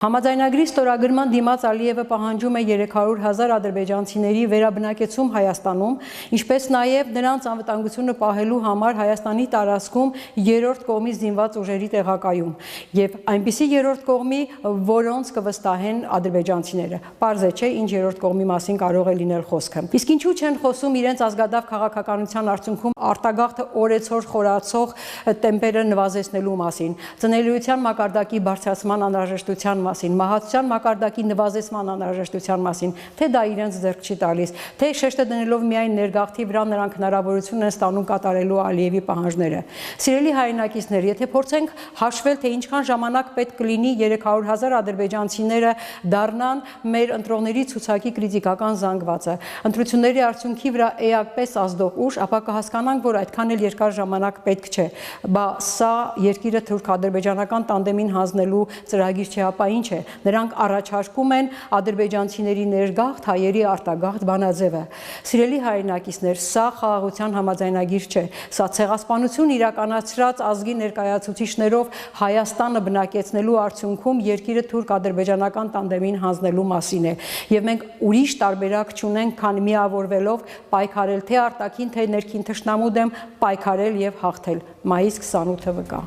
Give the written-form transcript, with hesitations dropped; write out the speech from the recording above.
Համաձայնագրի ստորագրման դիմաց Ալիևը պահանջում է 300,000 ադրբեջանցիների վերաբնակեցում Հայաստանում, ինչպես նաև նրանց անվտանգությունը պահելու համար Հայաստանի տարածքում երրորդ կողմի զինված ուժերի տեղակայում եւ այնպիսի երրորդ կողմի, որոնց կվստահեն ադրբեջանցիները։ Պարզ է, չէ, ինչ երրորդ կողմի մասին կարող է լինել խոսքը։ Իսկ ինչու չեն խոսում իրենց ազգադավ քաղաքականության արդյունքում արտագաղթը օրեցօր խորացող տեմպերը նվազեցնելու մասին, ծնելիության մակարդակի բարձրացման անհրաժեշտության մասին, մահացության մակարդակի նվազեցման անհրաժեշտության մասին, թե դա իրենց ձեռք չի տալիս, թե շեշտը դնելով միայն ներգաղթի վրա նրանք հնարավորություն են ստանում կատարելու Ալիևի պահանջները։ Սիրելի հայրենակիցներ, եթե փորձենք հաշվել, թե ինչքան ժամանակ պետք կլինի 300,000 ադրբեջանցիները դառնան մեր ընտրողների ցուցակի կրիտիկական զանգվածը, ընտրությունների արդյունքի վրա էապես ազդող ուժ, ապա կհասկանանք, որ այդքան էլ երկար ժամանակ պետք չէ։ Բա սա երկիրը թուրք-ադրբեջանական տանդեմին հանձնելու ծրագիր չէ, ապա ինչ է, նրանք առաջարկում են ադրբեջանցիների ներգաղթ, հայերի արտագաղթ բանաձևը։ Սիրելի հայրենակիցներ, սա խաղաղության համաձայնագիր չէ, սա ցեղասպանություն իրականացրած ազգի ներկայացուցիչներով Հայաստանը բնակեցնելու արդյունքում երկիրը թուրք-ադրբեջանական տանդեմին հանձնելու մասին է։ Եվ մենք ուրիշ տարբերակ չունենք, քան միավորվելով պայքարել թե արտաքին, թե ներքին թշնամու դեմ, պայքարել եւ հաղթել։ Մայիս 28-ը վկա։